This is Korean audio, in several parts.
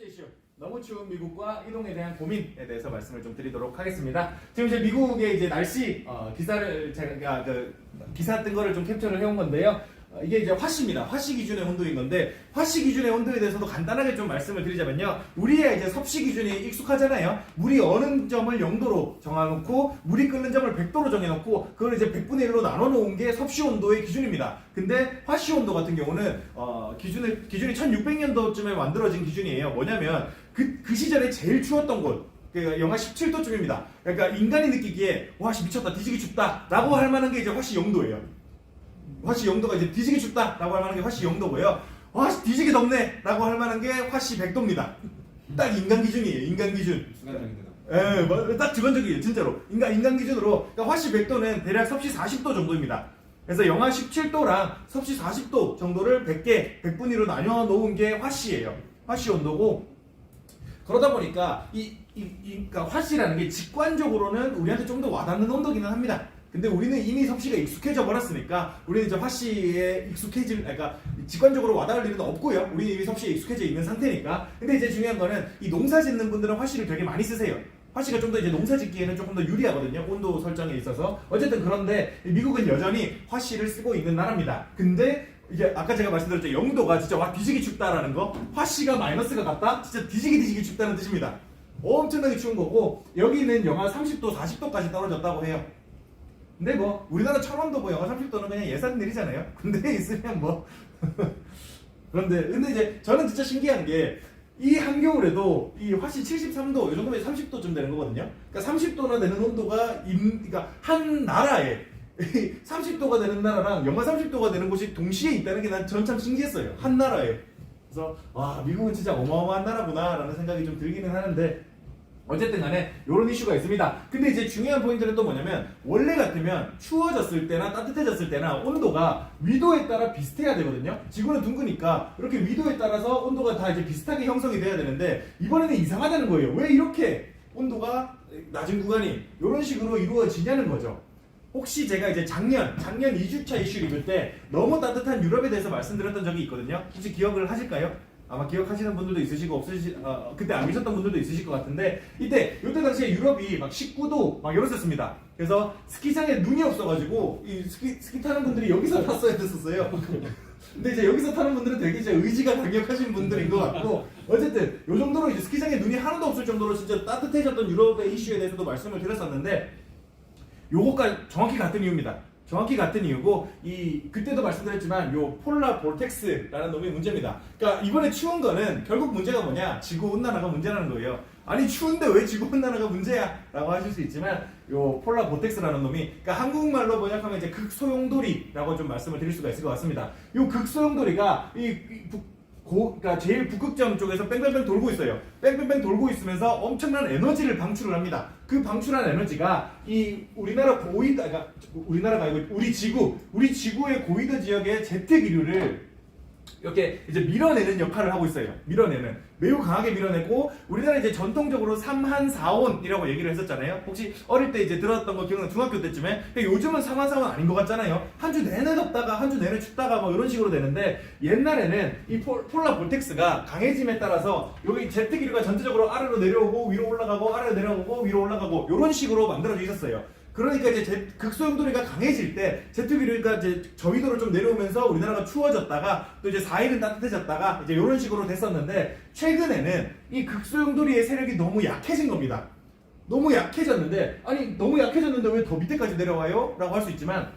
번째 이슈, 너무 추운 미국과 이동에 대한 고민에 대해서 말씀을 좀 드리도록 하겠습니다. 지금 이제 미국의 이제 날씨 기사를 제가 기사 뜬 거를 좀 캡처를 해온 건데요. 이게 이제 화씨입니다. 화씨 기준의 온도인 건데, 화씨 기준의 온도에 대해서도 간단하게 좀 말씀을 드리자면요. 우리의 이제 섭씨 기준이 익숙하잖아요. 물이 어느 점을 0도로 정해놓고, 물이 끓는 점을 100도로 정해놓고, 그걸 이제 100분의 1로 나눠 놓은 게 섭씨 온도의 기준입니다. 근데 화씨 온도 같은 경우는, 기준이 1600년도쯤에 만들어진 기준이에요. 뭐냐면, 그 시절에 제일 추웠던 곳, 그러니까 영하 17도쯤입니다. 그러니까 인간이 느끼기에, 와, 미쳤다, 뒤지기 춥다, 라고 할 만한 게 이제 화씨 0도예요. 화씨 0도가 이제 뒤지기 춥다 라고 할 만한 게 화씨 0도고요. 와, 뒤지기 덥네 라고 할 만한 게 화씨 100도입니다. 딱 인간 기준이에요. 인간 기준. 주관적이다. 예, 딱 주관적이에요. 진짜로. 인간 기준으로. 그러니까 화씨 100도는 대략 섭씨 40도 정도입니다. 그래서 영하 17도랑 섭씨 40도 정도를 100분위로 나뉘어 놓은 게 화씨예요. 화씨 온도고. 그러다 보니까 그러니까 화씨라는 게 직관적으로는 우리한테 좀 더 와닿는 온도기는 합니다. 근데 우리는 이미 섭씨가 익숙해져 버렸으니까 우리는 이제 화씨에 그러니까 직관적으로 와닿을 일은 없고요. 우리는 이미 섭씨에 익숙해져 있는 상태니까. 근데 이제 중요한 거는 이 농사 짓는 분들은 화씨를 되게 많이 쓰세요. 화씨가 좀 더 이제 농사 짓기에는 조금 더 유리하거든요. 온도 설정에 있어서. 어쨌든 그런데 미국은 여전히 화씨를 쓰고 있는 나라입니다. 근데 이제 아까 제가 말씀드렸죠. 0도가 진짜 와 뒤지기 춥다라는 거. 화씨가 마이너스가 같다? 진짜 뒤지기 춥다는 뜻입니다. 엄청나게 추운 거고, 여기는 영하 30도, 40도까지 떨어졌다고 해요. 근데 뭐 우리나라 철원도 뭐 영하 30도는 그냥 예산 일이잖아요. 군대에 있으면 뭐 근데 이제 저는 진짜 신기한 게, 이 한겨울에도 이 화씨 73도 이 정도면 30도쯤 되는 거거든요. 그러니까 30도나 되는 온도가 그러니까 한 나라에 30도가 되는 나라랑 영하 30도가 되는 곳이 동시에 있다는 게 전 참 신기했어요. 한 나라에. 그래서 와, 미국은 진짜 어마어마한 나라구나 라는 생각이 좀 들기는 하는데, 어쨌든 간에 이런 이슈가 있습니다. 근데 이제 중요한 포인트는 또 뭐냐면, 원래 같으면 추워졌을 때나 따뜻해졌을 때나 온도가 위도에 따라 비슷해야 되거든요. 지구는 둥그니까 이렇게 위도에 따라서 온도가 다 이제 비슷하게 형성이 돼야 되는데, 이번에는 이상하다는 거예요. 왜 이렇게 온도가 낮은 구간이 이런 식으로 이루어지냐는 거죠. 혹시 제가 이제 작년 2주차 이슈 리뷰 때 너무 따뜻한 유럽에 대해서 말씀드렸던 적이 있거든요. 혹시 기억을 하실까요? 아마 기억하시는 분들도 있으시고 그때 안 계셨던 분들도 있으실 것 같은데, 이때 당시에 유럽이 막 19도 막 이랬었습니다. 그래서 스키장에 눈이 없어가지고 이 스키 타는 분들이 여기서 탔어야 됐었어요. 근데 이제 여기서 타는 분들은 되게 이제 의지가 강력하신 분들인 것 같고, 어쨌든 요 정도로 이제 스키장에 눈이 하나도 없을 정도로 진짜 따뜻해졌던 유럽의 이슈에 대해서도 말씀을 드렸었는데, 요거가 정확히 같은 이유입니다. 정확히 같은 이유고, 그때도 말씀드렸지만 요 폴라 볼텍스라는 놈이 문제입니다. 그러니까 이번에 추운 거는 결국 문제가 뭐냐? 지구온난화가 문제라는 거예요. 아니 추운데 왜 지구온난화가 문제야? 라고 하실 수 있지만, 요 폴라 볼텍스라는 놈이, 그러니까 한국말로 번역하면 이제 극소용돌이라고 좀 말씀을 드릴 수가 있을 것 같습니다. 요 극소용돌이가 그러니까 제일 북극점 쪽에서 뺑뺑뺑 돌고 있어요. 뺑뺑뺑 돌고 있으면서 엄청난 에너지를 방출을 합니다. 그 방출한 에너지가 우리나라가 아니고 우리 지구의 고위도 지역의 제트 기류를 이렇게 이제 밀어내는 역할을 하고 있어요. 매우 강하게 밀어내고, 우리나라 이제 전통적으로 3한4온이라고 얘기를 했었잖아요. 혹시 어릴 때 이제 들었던 거 기억나? 중학교 때쯤에. 요즘은 3한4온 아닌 것 같잖아요. 한 주 내내 덥다가 한 주 내내 춥다가 뭐 이런 식으로 되는데, 옛날에는 이 폴라 볼텍스가 강해짐에 따라서 여기 제트 기류가 전체적으로 아래로 내려오고 위로 올라가고 아래로 내려오고 위로 올라가고 이런 식으로 만들어져 있었어요. 그러니까 이제 극소용돌이가 강해질 때 제트 기류가 이제 저위도로 좀 내려오면서 우리나라가 추워졌다가 또 이제 4일은 따뜻해졌다가 이제 이런 식으로 됐었는데, 최근에는 이 극소용돌이의 세력이 너무 약해진 겁니다. 너무 약해졌는데 왜 더 밑에까지 내려와요? 라고 할 수 있지만,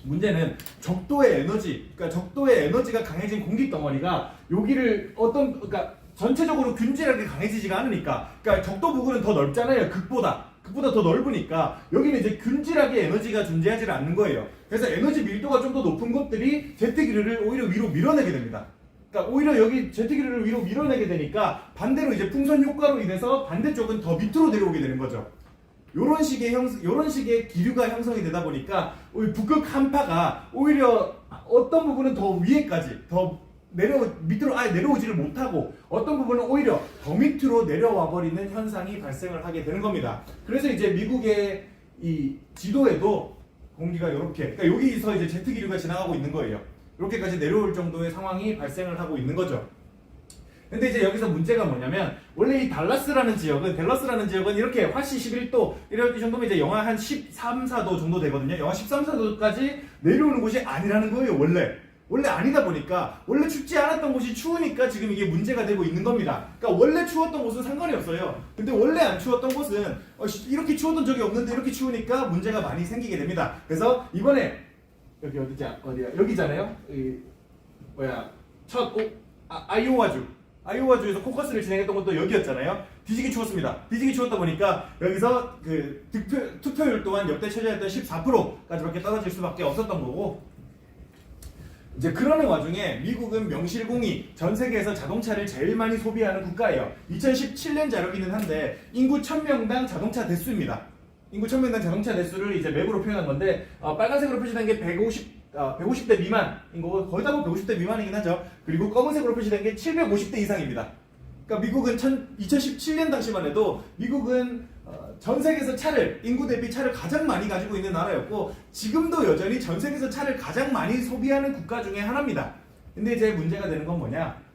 문제는 적도의 에너지가 강해진 공기 덩어리가 여기를 그러니까 전체적으로 균질하게 강해지지가 않으니까, 그러니까 적도 부근은 더 넓잖아요. 극보다 더 넓으니까 여기는 이제 균질하게 에너지가 존재하지 않는 거예요. 그래서 에너지 밀도가 좀 더 높은 것들이 제트 기류를 오히려 위로 밀어내게 됩니다. 그러니까 오히려 여기 제트 기류를 위로 밀어내게 되니까, 반대로 이제 풍선 효과로 인해서 반대쪽은 더 밑으로 내려오게 되는 거죠. 요런 식의 기류가 형성이 되다 보니까 북극 한파가 오히려 어떤 부분은 더 위에까지 밑으로 아예 내려오지를 못하고, 어떤 부분은 오히려 더 밑으로 내려와 버리는 현상이 발생을 하게 되는 겁니다. 그래서 이제 미국의 이 지도에도 공기가 이렇게, 그러니까 여기서 이제 제트 기류가 지나가고 있는 거예요. 이렇게까지 내려올 정도의 상황이 발생을 하고 있는 거죠. 근데 이제 여기서 문제가 뭐냐면 원래 이 댈러스라는 지역은 이렇게 화씨 11도 이 정도면 이제 영하 한 13, 4도 정도 되거든요. 영하 13, 4도까지 내려오는 곳이 아니라는 거예요. 원래 아니다 보니까 원래 춥지 않았던 곳이 추우니까 지금 이게 문제가 되고 있는 겁니다. 그러니까 원래 추웠던 곳은 상관이 없어요. 근데 원래 안 추웠던 곳은 이렇게 추웠던 적이 없는데 이렇게 추우니까 문제가 많이 생기게 됩니다. 그래서 이번에 여기 어디야? 여기잖아요. 아이오와주에서 코커스를 진행했던 것도 여기였잖아요. 뒤지기 추웠습니다. 뒤지기 추웠다 보니까 여기서 그 투표율 또한 역대 최저였던 14%까지밖에 떨어질 수밖에 없었던 거고, 이제 그러는 와중에 미국은 명실공히 전 세계에서 자동차를 제일 많이 소비하는 국가예요. 2017년 자료기는 한데 인구 1000명당 자동차 대수입니다. 인구 1000명당 자동차 대수를 이제 맵으로 표현한 건데 빨간색으로 표시된 게 150대 미만인 거고 거의 다 150대 미만이긴 하죠. 그리고 검은색으로 표시된 게 750대 이상입니다. 그러니까 미국은 2017년 당시만 해도 미국은 전 세계에서 인구 대비 차를 가장 많이 가지고 있는 나라였고 지금도 여전히 전 세계에서 차를 가장 많이 소비하는 국가 중에 하나입니다. 근데 이제 문제가 되는 건 뭐냐?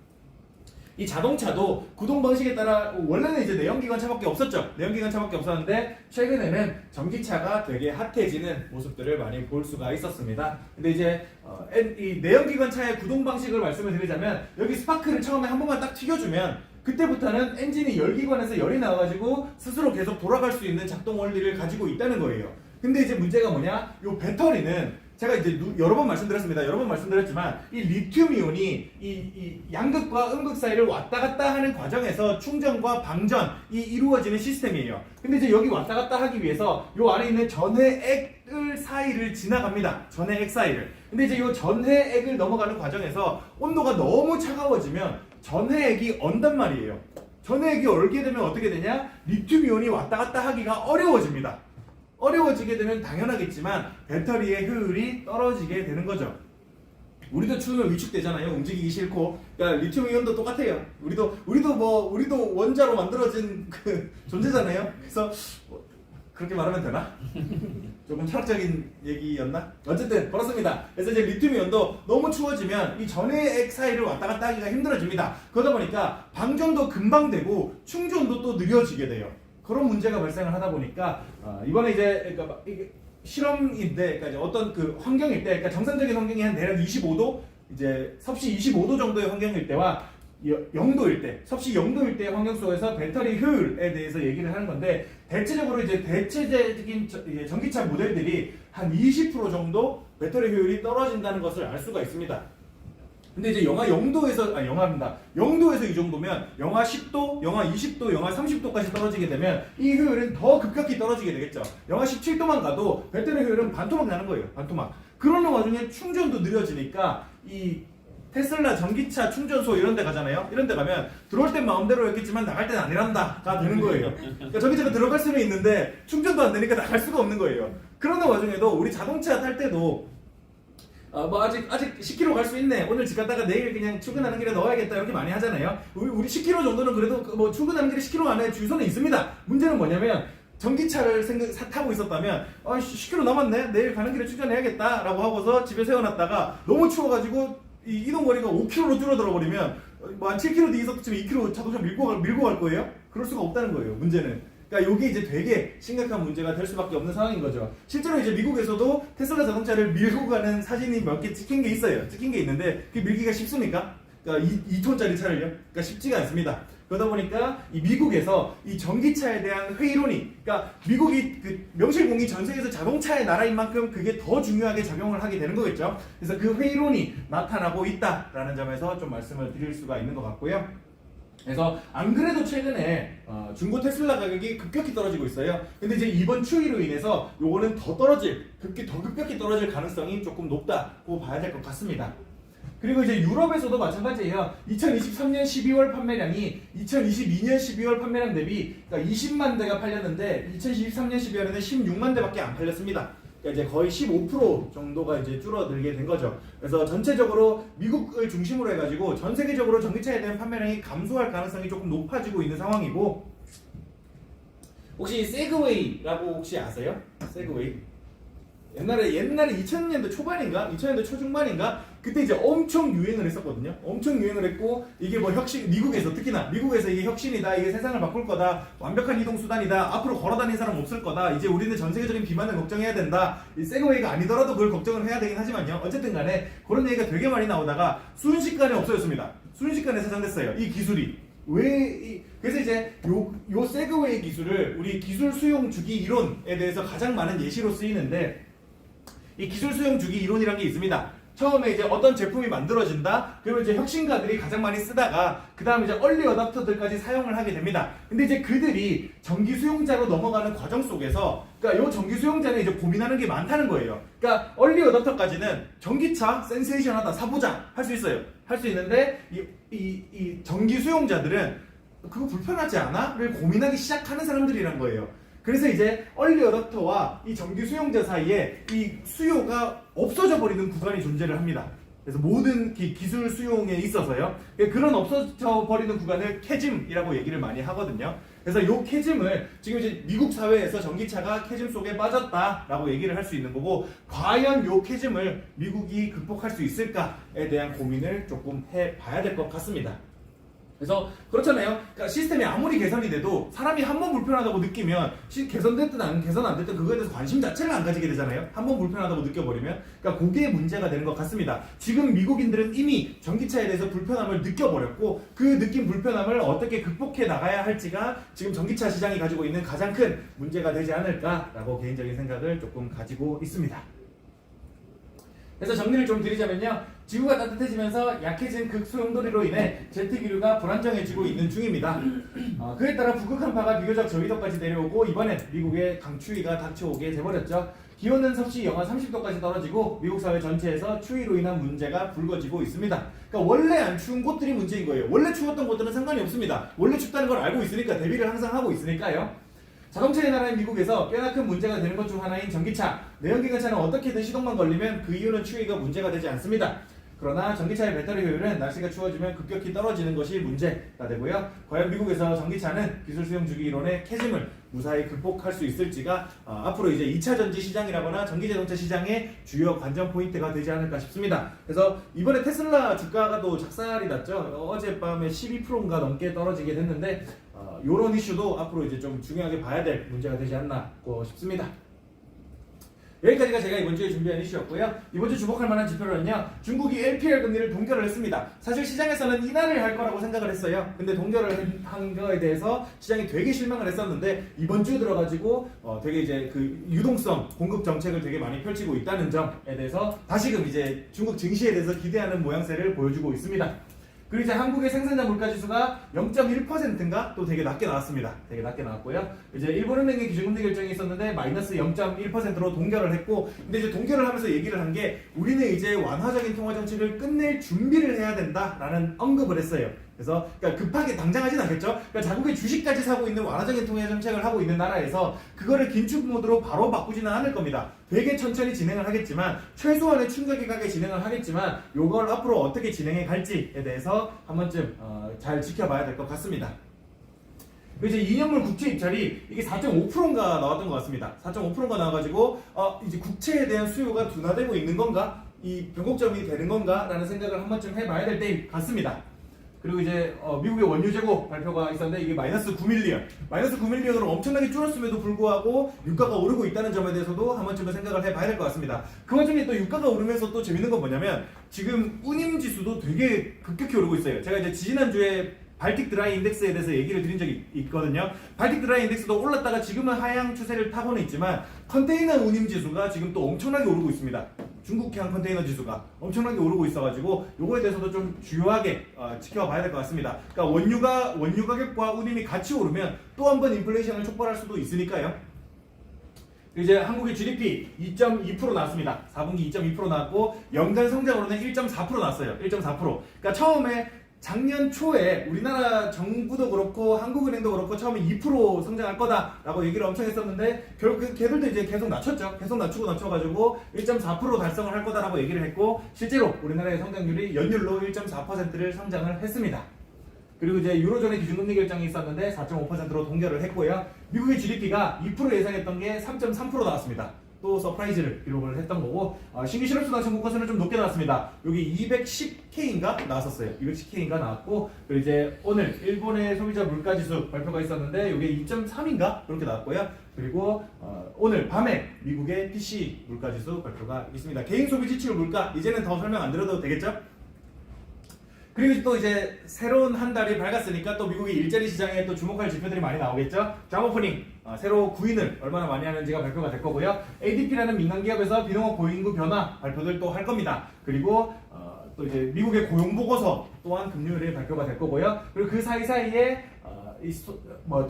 이 자동차도 구동 방식에 따라 원래는 이제 내연기관 차밖에 없었죠. 내연기관 차밖에 없었는데 최근에는 전기차가 되게 핫해지는 모습들을 많이 볼 수가 있었습니다. 근데 이제 이 내연기관 차의 구동 방식을 말씀을 드리자면 여기 스파크를 처음에 한 번만 딱 튀겨주면 그때부터는 엔진이 열기관에서 열이 나와가지고 스스로 계속 돌아갈 수 있는 작동 원리를 가지고 있다는 거예요. 근데 이제 문제가 뭐냐? 이 배터리는 제가 이제 여러 번 말씀드렸지만 이 리튬이온이 이 양극과 음극 사이를 왔다 갔다 하는 과정에서 충전과 방전이 이루어지는 시스템이에요. 근데 이제 여기 왔다 갔다 하기 위해서 요 안에 있는 전해액 사이를 지나갑니다. 전해액 사이를. 근데 이제 요 전해액을 넘어가는 과정에서 온도가 너무 차가워지면 전해액이 언단 말이에요. 전해액이 얼게 되면 어떻게 되냐? 리튬이온이 왔다 갔다 하기가 어려워집니다. 어려워지게 되면 당연하겠지만 배터리의 효율이 떨어지게 되는 거죠. 우리도 추우면 위축되잖아요. 움직이기 싫고. 그러니까 리튬 이온도 똑같아요. 우리도 원자로 만들어진 그 존재잖아요. 그래서 그렇게 말하면 되나? 조금 철학적인 얘기였나? 어쨌든 그렇습니다. 그래서 이제 리튬 이온도 너무 추워지면 이 전해액 사이를 왔다 갔다 하기가 힘들어집니다. 그러다 보니까 방전도 금방 되고 충전도 또 느려지게 돼요. 그런 문제가 발생을 하다 보니까 이번에 이제 그러니까 이게 실험인데 그러니까 이제 어떤 그 환경일 때, 그러니까 정상적인 환경이 한 대략 25도, 이제 섭씨 25도 정도의 환경일 때와 0도일 때, 섭씨 0도일 때의 환경 속에서 배터리 효율에 대해서 얘기를 하는 건데 대체적으로 이제 대체적인 전기차 모델들이 한 20% 정도 배터리 효율이 떨어진다는 것을 알 수가 있습니다. 근데 이제 영하 0도에서, 영하입니다. 0도에서 이 정도면 영하 10도, 영하 20도, 영하 30도까지 떨어지게 되면 이 효율은 더 급격히 떨어지게 되겠죠. 영하 17도만 가도 배터리 효율은 반토막 나는 거예요. 반토막. 그러는 와중에 충전도 느려지니까 이 테슬라 전기차 충전소 이런 데 가잖아요. 이런 데 가면 들어올 땐 마음대로 했겠지만 나갈 땐 아니란다가 되는 거예요. 그러니까 전기차가 들어갈 수는 있는데 충전도 안 되니까 나갈 수가 없는 거예요. 그러는 와중에도 우리 자동차 탈 때도 아직 10km 갈 수 있네. 오늘 집 갔다가 내일 그냥 출근하는 길에 넣어야겠다. 이렇게 많이 하잖아요. 우리 10km 정도는 그래도 뭐 출근하는 길에 10km 안에 주유소는 있습니다. 문제는 뭐냐면 전기차를 타고 있었다면 10km 남았네. 내일 가는 길에 충전해야겠다. 라고 하고서 집에 세워놨다가 너무 추워가지고 이 이동거리가 5km로 줄어들어 버리면 뭐 한 7km 뒤에 있었으면 2km 자동차 밀고 갈 거예요? 그럴 수가 없다는 거예요. 문제는. 그러니까 이게 이제 되게 심각한 문제가 될 수밖에 없는 상황인 거죠. 실제로 이제 미국에서도 테슬라 자동차를 밀고 가는 사진이 몇 개 찍힌 게 있어요. 찍힌 게 있는데 그게 밀기가 쉽습니까? 그러니까 2톤짜리 차를요? 그러니까 쉽지가 않습니다. 그러다 보니까 이 미국에서 이 전기차에 대한 회의론이, 그러니까 미국이 그 명실공히 전 세계에서 자동차의 나라인 만큼 그게 더 중요하게 작용을 하게 되는 거겠죠. 그래서 그 회의론이 나타나고 있다라는 점에서 좀 말씀을 드릴 수가 있는 것 같고요. 그래서 안 그래도 최근에 중고 테슬라 가격이 급격히 떨어지고 있어요. 근데 이제 이번 추위로 인해서 요거는 더 급격히 떨어질 가능성이 조금 높다고 봐야 될 것 같습니다. 그리고 이제 유럽에서도 마찬가지예요. 2023년 12월 판매량이 2022년 12월 판매량 대비 그러니까 20만 대가 팔렸는데 2023년 12월에는 16만 대밖에 안 팔렸습니다. 그러니까 이제 거의 15% 정도가 이제 줄어들게 된 거죠. 그래서 전체적으로 미국을 중심으로 해가지고 전 세계적으로 전기차에 대한 판매량이 감소할 가능성이 조금 높아지고 있는 상황이고, 혹시 세그웨이라고 혹시 아세요? 세그웨이? 옛날에 2000년대 초반인가 2000년대 초중반인가 그때 이제 엄청 유행을 했었거든요. 엄청 유행을 했고 이게 뭐 혁신 미국에서 특히나 미국에서 이게 혁신이다 이게 세상을 바꿀 거다 완벽한 이동 수단이다 앞으로 걸어다니는 사람 없을 거다 이제 우리는 전 세계적인 비만을 걱정해야 된다 이 세그웨이가 아니더라도 그걸 걱정을 해야 되긴 하지만요. 어쨌든 간에 그런 얘기가 되게 많이 나오다가 순식간에 없어졌습니다. 순식간에 세상됐어요. 이 기술이 그래서 이제 요 세그웨이 기술을 우리 기술 수용 주기 이론에 대해서 가장 많은 예시로 쓰이는데 이 기술 수용 주기 이론이라는 게 있습니다. 처음에 이제 어떤 제품이 만들어진다. 그러면 이제 혁신가들이 가장 많이 쓰다가 그 다음에 이제 얼리 어답터들까지 사용을 하게 됩니다. 근데 이제 그들이 전기 수용자로 넘어가는 과정 속에서 그러니까 이 전기 수용자는 이제 고민하는 게 많다는 거예요. 그러니까 얼리 어답터까지는 전기차 센세이션하다 사보자 할 수 있어요. 할 수 있는데 이 전기 수용자들은 그거 불편하지 않아?를 고민하기 시작하는 사람들이란 거예요. 그래서 이제 얼리 어댑터와 이 전기 수용자 사이에 이 수요가 없어져 버리는 구간이 존재를 합니다. 그래서 모든 기술 수용에 있어서요. 그런 없어져 버리는 구간을 캐즘이라고 얘기를 많이 하거든요. 그래서 이 캐즘을 지금 이제 미국 사회에서 전기차가 캐즘 속에 빠졌다라고 얘기를 할 수 있는 거고 과연 이 캐즘을 미국이 극복할 수 있을까에 대한 고민을 조금 해봐야 될 것 같습니다. 그래서 그렇잖아요. 그러니까 시스템이 아무리 개선이 돼도 사람이 한 번 불편하다고 느끼면 개선됐든 개선 안 됐든 그거에 대해서 관심 자체를 안 가지게 되잖아요. 한 번 불편하다고 느껴버리면 그러니까 그게 문제가 되는 것 같습니다. 지금 미국인들은 이미 전기차에 대해서 불편함을 느껴버렸고 그 느낀 불편함을 어떻게 극복해 나가야 할지가 지금 전기차 시장이 가지고 있는 가장 큰 문제가 되지 않을까라고 개인적인 생각을 조금 가지고 있습니다. 그래서 정리를 좀 드리자면요. 지구가 따뜻해지면서 약해진 극소용돌이로 인해 제트 기류가 불안정해지고 있는 중입니다. 그에 따라 북극 한파가 비교적 저위도까지 내려오고 이번엔 미국의 강추위가 닥쳐오게 돼버렸죠. 기온은 섭씨 영하 30도까지 떨어지고 미국 사회 전체에서 추위로 인한 문제가 불거지고 있습니다. 그러니까 원래 안 추운 곳들이 문제인 거예요. 원래 추웠던 곳들은 상관이 없습니다. 원래 춥다는 걸 알고 있으니까 대비를 항상 하고 있으니까요. 자동차의 나라인 미국에서 꽤나 큰 문제가 되는 것 중 하나인 전기차. 내연기관차는 어떻게든 시동만 걸리면 그 이유는 추위가 문제가 되지 않습니다. 그러나 전기차의 배터리 효율은 날씨가 추워지면 급격히 떨어지는 것이 문제가 되고요. 과연 미국에서 전기차는 기술 수용 주기 이론의 캐즘을 무사히 극복할 수 있을지가 앞으로 이제 2차 전지 시장이라거나 전기자동차 시장의 주요 관전 포인트가 되지 않을까 싶습니다. 그래서 이번에 테슬라 주가가 또 작살이 났죠. 어젯밤에 12%인가 넘게 떨어지게 됐는데 이런 이슈도 앞으로 이제 좀 중요하게 봐야 될 문제가 되지 않나 싶습니다. 여기까지가 제가 이번 주에 준비한 이슈였고요. 이번 주 주목할 만한 지표로는요. 중국이 LPR 금리를 동결을 했습니다. 사실 시장에서는 인하를 할 거라고 생각을 했어요. 근데 동결을 한 거에 대해서 시장이 되게 실망을 했었는데 이번 주 들어가지고 되게 이제 그 유동성 공급 정책을 되게 많이 펼치고 있다는 점에 대해서 다시금 이제 중국 증시에 대해서 기대하는 모양새를 보여주고 있습니다. 그리고 이제 한국의 생산자 물가지수가 0.1%인가 또 되게 낮게 나왔습니다. 되게 낮게 나왔고요. 이제 일본은행의 기준금리 결정이 있었는데 마이너스 0.1%로 동결을 했고, 근데 이제 동결을 하면서 얘기를 한 게 우리는 이제 완화적인 통화 정책을 끝낼 준비를 해야 된다라는 언급을 했어요. 그래서 그러니까 급하게 당장 하진 않겠죠. 그러니까 자국의 주식까지 사고 있는 완화적인 통화 정책을 하고 있는 나라에서 그거를 긴축 모드로 바로 바꾸지는 않을 겁니다. 되게 천천히 진행을 하겠지만 최소한의 충격이 가게 진행을 하겠지만 이걸 앞으로 어떻게 진행해 갈지에 대해서 한 번쯤 잘 지켜봐야 될 것 같습니다. 이제 2년물 국채 입찰이 이게 4.5%인가 나왔던 것 같습니다. 4.5%가 나와가지고 이제 국채에 대한 수요가 둔화되고 있는 건가? 이 변곡점이 되는 건가? 라는 생각을 한 번쯤 해봐야 될 때 같습니다. 그리고 이제 미국의 원유 재고 발표가 있었는데 이게 마이너스 9밀리언 마이너스 9밀리언으로 엄청나게 줄었음에도 불구하고 유가가 오르고 있다는 점에 대해서도 한 번쯤은 생각을 해봐야 될 것 같습니다. 그 와중에 또 유가가 오르면서 또 재밌는 건 뭐냐면 지금 운임 지수도 되게 급격히 오르고 있어요. 제가 이제 지난주에 발틱 드라이 인덱스에 대해서 얘기를 드린 적이 있거든요. 발틱 드라이 인덱스도 올랐다가 지금은 하향 추세를 타고는 있지만 컨테이너 운임 지수가 지금 또 엄청나게 오르고 있습니다. 중국향 컨테이너 지수가 엄청나게 오르고 있어가지고 요거에 대해서도 좀 주요하게 지켜봐야 될 것 같습니다. 그러니까 원유 가격과 운임이 같이 오르면 또 한 번 인플레이션을 촉발할 수도 있으니까요. 이제 한국의 GDP 2.2% 나왔습니다. 4분기 2.2% 나왔고 연간 성장으로는 1.4% 나왔어요. 1.4%. 그러니까 처음에 작년 초에 우리나라 정부도 그렇고 한국은행도 그렇고 처음에 2% 성장할 거다라고 얘기를 엄청 했었는데 결국 걔들도 이제 계속 낮췄죠. 계속 낮춰가지고 1.4% 달성을 할 거다라고 얘기를 했고 실제로 우리나라의 성장률이 연율로 1.4%를 성장을 했습니다. 그리고 이제 유로존의 기준금리 결정이 있었는데 4.5%로 동결을 했고요. 미국의 GDP가 2% 예상했던 게 3.3% 나왔습니다. 또 서프라이즈를 기록을 했던 거고 신규 실업수당 청구건수는 좀 높게 나왔습니다. 여기 210K인가 나왔었어요. 210K인가 나왔고 그리고 이제 오늘 일본의 소비자 물가지수 발표가 있었는데 이게 2.3인가 그렇게 나왔고요. 그리고 오늘 밤에 미국의 PC 물가지수 발표가 있습니다. 개인 소비 지출 물가 이제는 더 설명 안 드려도 되겠죠? 그리고 또 이제 새로운 한 달이 밝았으니까 또 미국의 일자리 시장에 또 주목할 지표들이 많이 나오겠죠. 잡 오프닝 새로 구인을 얼마나 많이 하는지가 발표가 될 거고요. ADP라는 민간 기업에서 비농업 고인구 변화 발표들 또 할 겁니다. 그리고 또 이제 미국의 고용 보고서 또한 금요일에 발표가 될 거고요. 그리고 그 사이사이에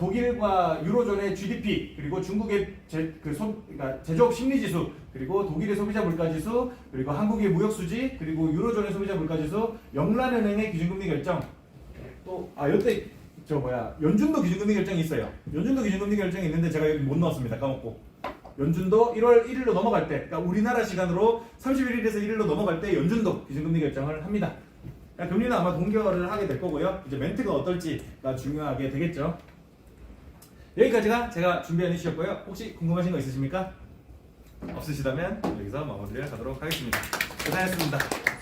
독일과 유로존의 GDP 그리고 중국의 그러니까 제조업 심리지수 그리고 독일의 소비자 물가지수 그리고 한국의 무역수지 그리고 유로존의 소비자 물가지수 영란은행의 기준금리 결정 또 이때 연준도 기준금리 결정이 있어요. 연준도 기준금리 결정이 있는데 제가 여기 못 넣었습니다. 까먹고 연준도 1월 1일로 넘어갈 때 그러니까 우리나라 시간으로 31일에서 1일로 넘어갈 때 연준도 기준금리 결정을 합니다. 금리는 아마 동결을 하게 될 거고요. 이제 멘트가 어떨지가 중요하게 되겠죠. 여기까지가 제가 준비한 이슈였고요. 혹시 궁금하신 거 있으십니까? 없으시다면 여기서 마무리를 하도록 하겠습니다. 고생하셨습니다.